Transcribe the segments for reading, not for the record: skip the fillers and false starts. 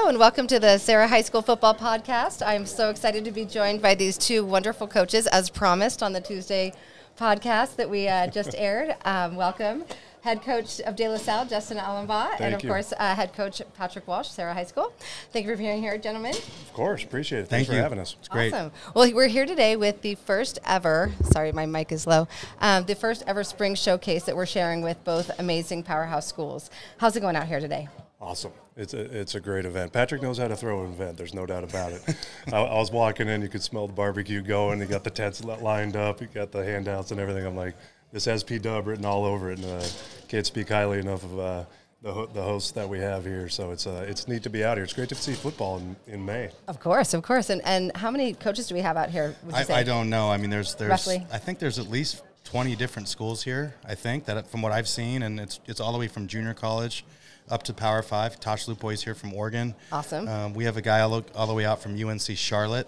and welcome to the Serra High School Football Podcast. I'm so excited to be joined by these two wonderful coaches, as promised on the Tuesday podcast that we just aired. Welcome, head coach of De La Salle, Justin Alumbaugh, and of course, head coach Patrick Walsh, Serra High School. Thank you for being here, gentlemen. Of course, appreciate it. Thanks for having us. It's great. Awesome. Well, we're here today with the first ever, sorry, my mic is low, the first ever spring showcase that we're sharing with both amazing powerhouse schools. How's it going out here today? Awesome. It's a great event. Patrick knows how to throw an event. There's no doubt about it. I was walking in, you could smell the barbecue going. You got the tents lined up. You got the handouts and everything. I'm like, this has P-Dub written all over it, and can't speak highly enough of the hosts that we have here. So it's neat to be out here. It's great to see football in May. Of course. And how many coaches do we have out here? Would you say? I don't know. I mean, there's roughly? I think there's at least 20 different schools here. I think that from what I've seen, and it's all the way from junior college up to Power 5. Tosh Lupoy's here from Oregon. Awesome. We have a guy all the way out from UNC Charlotte.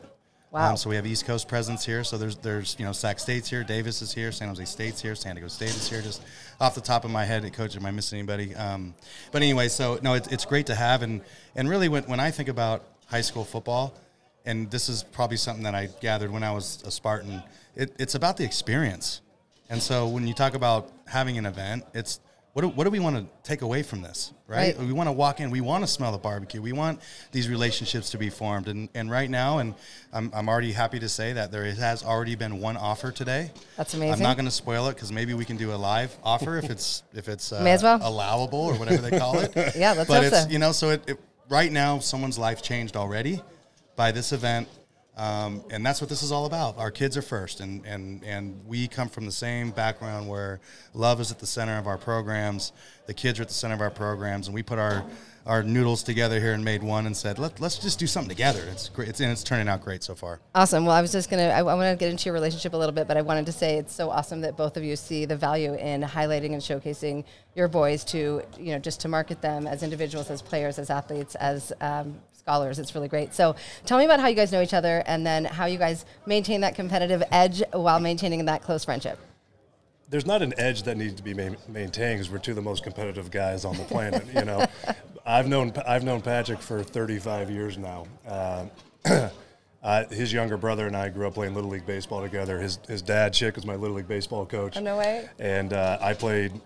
Wow. So we have East Coast presence here. So there's Sac State's here, Davis is here, San Jose State's here, San Diego State is here. Just off the top of my head, Coach, am I missing anybody? But anyway, so no, it's great to have. And really when I think about high school football, and this is probably something that I gathered when I was a Spartan, it's about the experience. And so when you talk about having an event, it's what do we want to take away from this, right? We want to walk in. We want to smell the barbecue. We want these relationships to be formed. And right now, and I'm already happy to say that there has already been one offer today. That's amazing. I'm not going to spoil it because maybe we can do a live offer if it's May as well. allowable or whatever they call it. Yeah, let's hope so. So right now someone's life changed already by this event. And that's what this is all about. Our kids are first, and we come from the same background where love is at the center of our programs. The kids are at the center of our programs, and we put our noodles together here and made one and said, let's just do something together. It's great. It's turning out great so far. Awesome. Well, I was just I want to get into your relationship a little bit, but I wanted to say it's so awesome that both of you see the value in highlighting and showcasing your boys to, just to market them as individuals, as players, as athletes, as scholars. It's really great. So tell me about how you guys know each other and then how you guys maintain that competitive edge while maintaining that close friendship. There's not an edge that needs to be maintained because we're two of the most competitive guys on the planet. I've known Patrick for 35 years now. His younger brother and I grew up playing Little League baseball together. His dad, Chick, was my Little League baseball coach. Oh, no way. And I played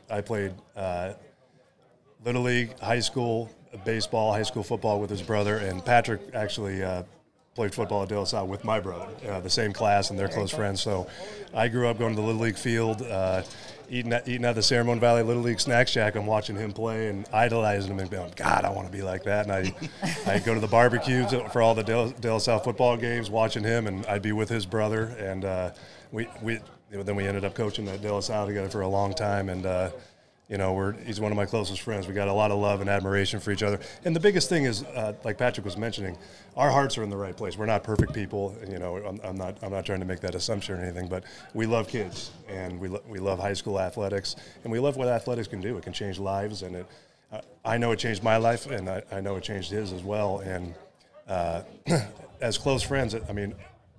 Little League, high school baseball, high school football with his brother, and Patrick actually played football at De La Salle with my brother, the same class, and they're close friends. So I grew up going to the Little League field, eating at the Ceremony Valley Little League Snack Shack and watching him play and idolizing him and going, God, I want to be like that. And I'd go to the barbecues for all the De La Salle football games, watching him, and I'd be with his brother. And then we ended up coaching at De La Salle together for a long time, and he's one of my closest friends. We got a lot of love and admiration for each other. And the biggest thing is, like Patrick was mentioning, our hearts are in the right place. We're not perfect people. I'm not trying to make that assumption or anything, but we love kids, and we love high school athletics, and we love what athletics can do. It can change lives, and I know it changed my life, and I know it changed his as well. And as close friends,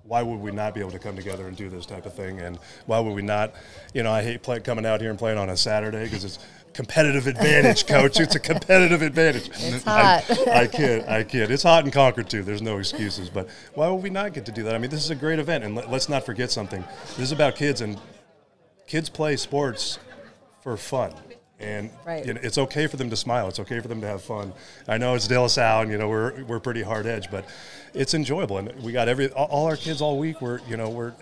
why would we not be able to come together and do this type of thing? And why would we not? I hate coming out here and playing on a Saturday because it's competitive advantage, Coach. It's a competitive advantage. It's hot. I kid. It's hot in Concord, too. There's no excuses. But why would we not get to do that? This is a great event. And let's not forget something. This is about kids, and kids play sports for fun. And it's okay for them to smile. It's okay for them to have fun. I know it's De La Salle, and we're pretty hard edge, but it's enjoyable. And we got all our kids all week. We're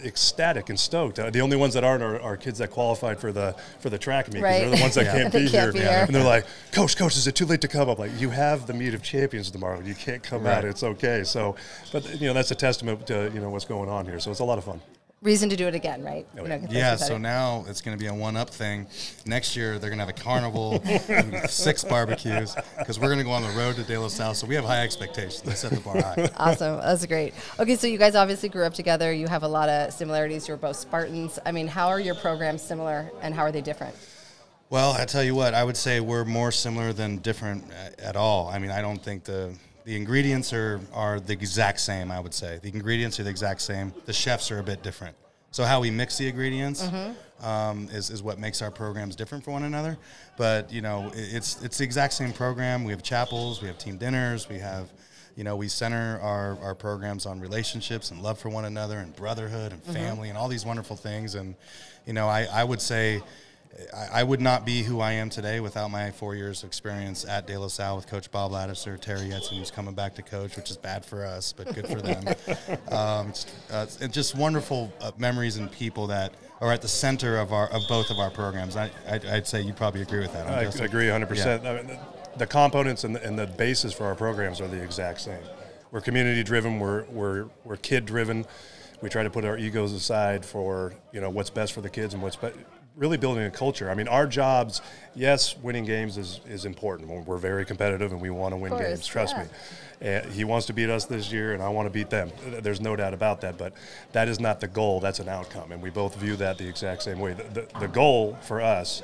ecstatic and stoked. The only ones that aren't are kids that qualified for the track meet. Because they're the ones that can't be here. And they're like, Coach, is it too late to come up? Like, you have the meet of champions tomorrow. You can't come out. It's okay. So, but that's a testament to what's going on here. So it's a lot of fun. Reason to do it again, right? So now it's going to be a one-up thing. Next year, they're going to have a carnival, 6 barbecues, because we're going to go on the road to De La Salle. So we have high expectations. Let's set the bar high. Awesome. That's great. Okay, so you guys obviously grew up together. You have a lot of similarities. You're both Spartans. How are your programs similar, and how are they different? Well, I tell you what, I would say we're more similar than different at all. I don't think the ingredients are the exact same, I would say. The ingredients are the exact same. The chefs are a bit different. So how we mix the ingredients is what makes our programs different for one another. But, you know, it's the exact same program. We have chapels, we have team dinners, we have, you know, we center our programs on relationships and love for one another and brotherhood and family and all these wonderful things. And, you know, I would say I would not be who I am today without my 4 years of experience at De La Salle with Coach Bob Laddiser, Terry Etzen, who's coming back to coach, which is bad for us, but good for them. It's just wonderful memories and people that are at the center of both of our programs. I'd say you probably agree with that. I agree 100%. Yeah. I mean, the components and the basis for our programs are the exact same. We're community-driven. We're kid-driven. We try to put our egos aside for, you know, what's best for the kids and what's really building a culture. I mean, our jobs, yes, winning games is important. We're very competitive and we want to win games, trust me. And he wants to beat us this year and I want to beat them. There's no doubt about that, but that is not the goal, that's an outcome. And we both view that the exact same way. The goal for us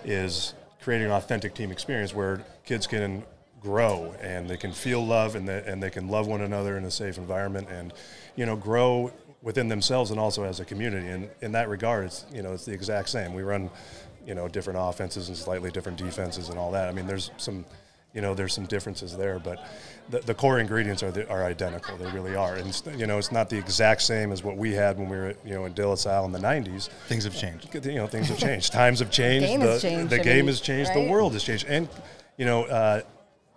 is creating an authentic team experience where kids can grow and they can feel love and they can love one another in a safe environment and, you know, grow within themselves and also as a community. And in that regard, it's the exact same. We run, you know, different offenses and slightly different defenses and all that. I mean, there's some differences there, but the core ingredients are identical. They really are. And, you know, it's not the exact same as what we had when we were, you know, in De La Salle in the 90s. Things have changed. You know, things have changed. Times have changed. The game has changed. Right? The world has changed. And, you know,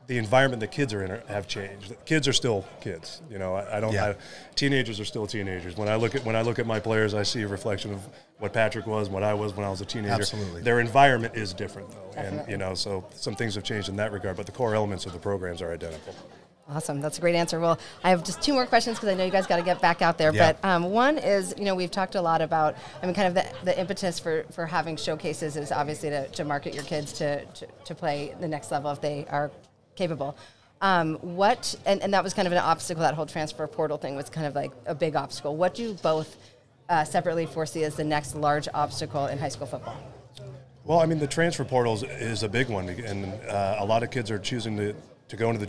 the environment the kids are in have changed. Kids are still kids. You know, teenagers are still teenagers. When I look at my players, I see a reflection of what Patrick was, what I was when I was a teenager. Absolutely. Their environment is different, though. Definitely. And, you know, so some things have changed in that regard, but the core elements of the programs are identical. Awesome. That's a great answer. Well, I have just two more questions because I know you guys got to get back out there. Yeah. But one is, you know, we've talked a lot about, I mean, kind of the impetus for having showcases is obviously to market your kids to play the next level if they are capable. And that was kind of an obstacle, that whole transfer portal thing was kind of like a big obstacle. What do you both separately foresee as the next large obstacle in high school football? Well, I mean, the transfer portal is a big one, and a lot of kids are choosing to go into the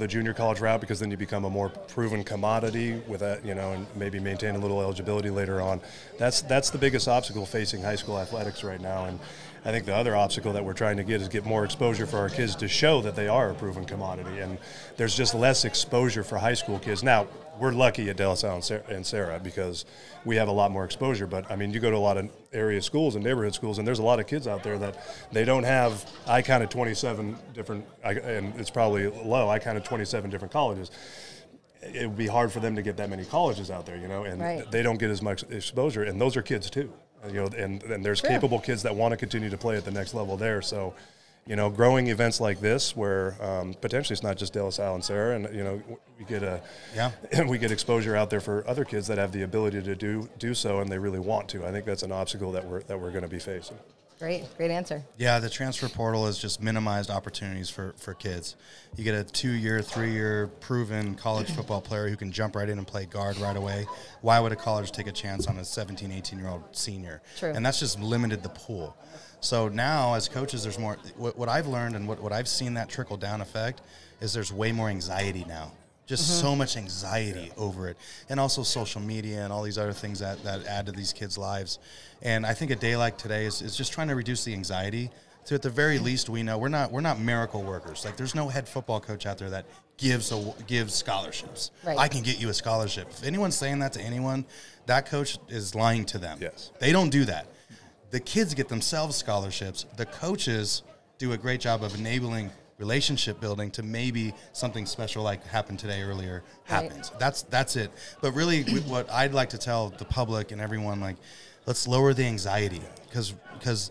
junior college route because then you become a more proven commodity with that, you know, and maybe maintain a little eligibility later on. That's the biggest obstacle facing high school athletics right now. And I think the other obstacle that we're trying to get more exposure for our kids to show that they are a proven commodity. And there's just less exposure for high school kids. Now, we're lucky at De La Salle and Serra because we have a lot more exposure. But, I mean, you go to a lot of area schools and neighborhood schools, and there's a lot of kids out there that they don't have, I counted 27 different, and it's probably low, I counted 27 different colleges. It would be hard for them to get that many colleges out there, you know, and they don't get as much exposure. And those are kids, too. You know, and there's capable kids that want to continue to play at the next level there. So, you know, growing events like this where potentially it's not just De La Salle and Serra, and, you know, we get exposure out there for other kids that have the ability to do so, and they really want to. I think that's an obstacle that we're going to be facing. Great answer. Yeah, the transfer portal has just minimized opportunities for kids. You get a 2-year, 3-year proven college football player who can jump right in and play guard right away. Why would a college take a chance on a 17, 18-year-old senior? True. And that's just limited the pool. So now as coaches, there's more. What I've learned and what I've seen that trickle down effect is there's way more anxiety now. Just so much anxiety over it. And also social media and all these other things that add to these kids' lives. And I think a day like today is just trying to reduce the anxiety. So at the very least, we know we're not miracle workers. Like, there's no head football coach out there that gives scholarships. Right. I can get you a scholarship. If anyone's saying that to anyone, that coach is lying to them. Yes. They don't do that. The kids get themselves scholarships. The coaches do a great job of enabling relationship building to maybe something special like happened today earlier happens. Right. That's it. But really what I'd like to tell the public and everyone, like, let's lower the anxiety because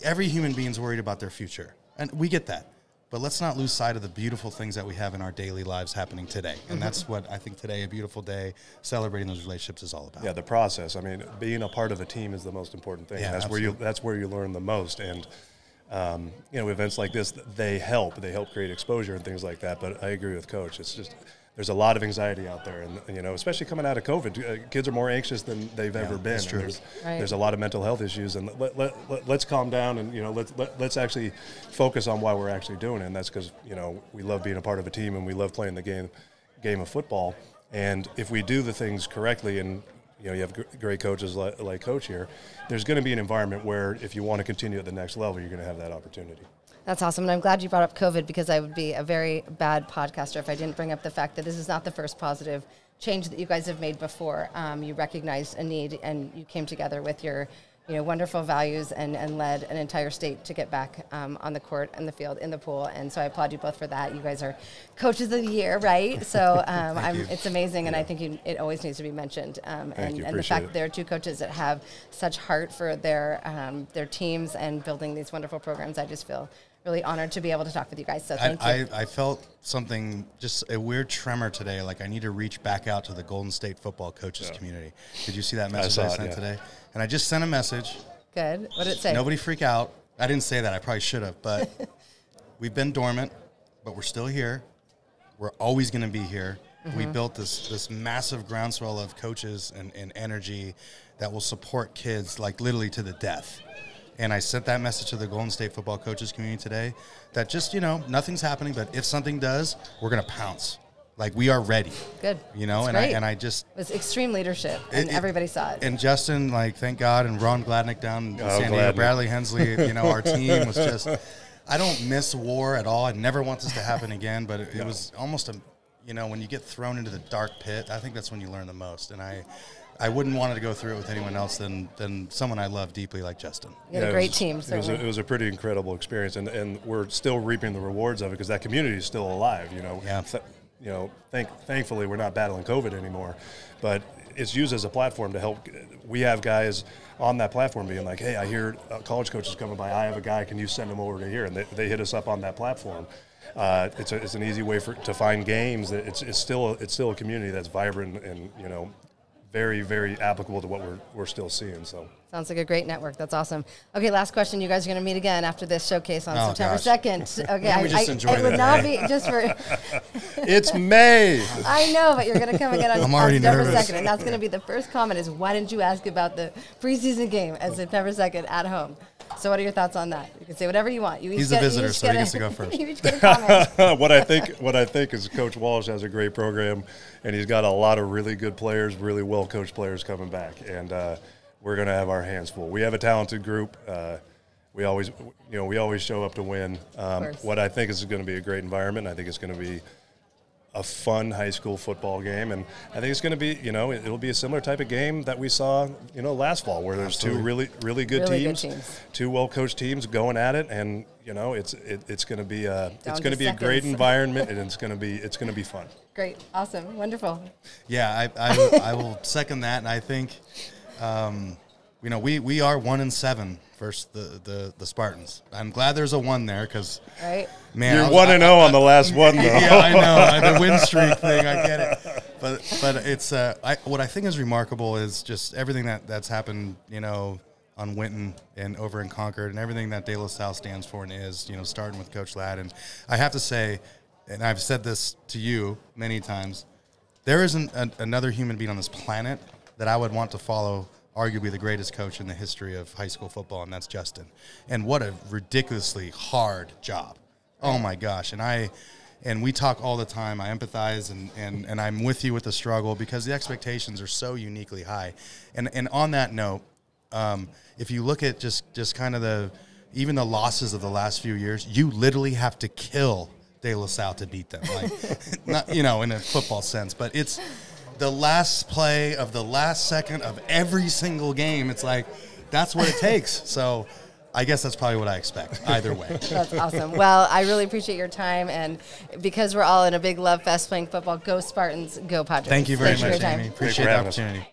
every human being's worried about their future. And we get that. But let's not lose sight of the beautiful things that we have in our daily lives happening today. And that's what I think today, a beautiful day, celebrating those relationships is all about. Yeah, the process. I mean, being a part of a team is the most important thing. Yeah, that's where you learn the most. And you know, events like this, they help create exposure and things like that. But I agree with Coach. It's just there's a lot of anxiety out there, and, you know, especially coming out of COVID, kids are more anxious than they've ever been. That's true. There's a lot of mental health issues, and let's calm down, and, you know, let's actually focus on why we're actually doing it. And that's because, you know, we love being a part of a team and we love playing the game of football. And if we do the things correctly and you have great coaches like Coach here. There's going to be an environment where if you want to continue at the next level, you're going to have that opportunity. That's awesome, and I'm glad you brought up COVID, because I would be a very bad podcaster if I didn't bring up the fact that this is not the first positive change that you guys have made before. You recognized a need, and you came together with your wonderful values and led an entire state to get back on the court, in the field, in the pool. And so I applaud you both for that. You guys are coaches of the year, right? So it's amazing, and I think it always needs to be mentioned. And the fact that there are two coaches that have such heart for their teams and building these wonderful programs, I just feel really honored to be able to talk with you guys. So thank you. I felt something, just a weird tremor today. Like I need to reach back out to the Golden State football coaches community. Did you see that message I sent today? And I just sent a message. Good. What did it say? Nobody freak out. I didn't say that. I probably should have. But we've been dormant, but we're still here. We're always going to be here. Mm-hmm. We built this massive groundswell of coaches and energy that will support kids like literally to the death. And I sent that message to the Golden State football coaches community today that just, nothing's happening, but if something does, we're going to pounce. Like, we are ready. Good. I just... It was extreme leadership, and everybody saw it. And Justin, thank God, and Ron Gladnick down in San Diego, Bradley Hensley, our team was just... I don't miss war at all. I never want this to happen again, but it was almost when you get thrown into the dark pit, I think that's when you learn the most. And I wouldn't want to go through it with anyone else than someone I love deeply like Justin. You had a great team. It was a pretty incredible experience, and we're still reaping the rewards of it because that community is still alive. Thankfully we're not battling COVID anymore, but it's used as a platform to help. We have guys on that platform being like, "Hey, I hear college coaches coming by. I have a guy. Can you send him over to here?" And they hit us up on that platform. It's an easy way to find games. It's still a community that's vibrant and very, very applicable to what we're still seeing. So sounds like a great network. That's awesome. Okay, last question. You guys are going to meet again after this showcase on September 2nd. Okay, it would not be just for. It's May. I know, but you're going to come again on September nervous. 2nd, and that's going to be the first comment. Is why didn't you ask about the preseason game at September 2nd at home? So what are your thoughts on that? You can say whatever you want. He's a visitor, so he gets to go first. You each get a comment. What I think is Coach Walsh has a great program, and he's got a lot of really good players, really well coached players coming back, and we're going to have our hands full. We have a talented group. We always show up to win. What I think is going to be a great environment. I think it's going to be a fun high school football game, and I think it's going to be, it'll be a similar type of game that we saw, last fall, where there's two really good teams, two well-coached teams going at it, and it's going to be a great environment, and it's going to be fun. Great, awesome, wonderful. Yeah, I will second that, and I think, we are 1-7 versus the Spartans. I'm glad there's a 1 there because, man, you're 1-0 on the last one though. Yeah, I know the win streak thing. I get it, but it's what I think is remarkable is just everything that's happened, on Winton and over in Concord, and everything that De La Salle stands for and is, starting with Coach Ladd. And I have to say, and I've said this to you many times, there isn't another human being on this planet that I would want to follow arguably the greatest coach in the history of high school football, and that's Justin. And what a ridiculously hard job. Oh, my gosh. And we talk all the time. I empathize, and I'm with you with the struggle because the expectations are so uniquely high. And on that note, if you look at just kind of even the losses of the last few years, you literally have to kill De La Salle to beat them. Like, not, in a football sense, but it's the last play of the last second of every single game. It's like, that's what it takes. So I guess that's probably what I expect either way. That's awesome. Well, I really appreciate your time. And because we're all in a big love fest playing football, go Spartans, go Padres. Thank you very much, Amy. Appreciate the opportunity.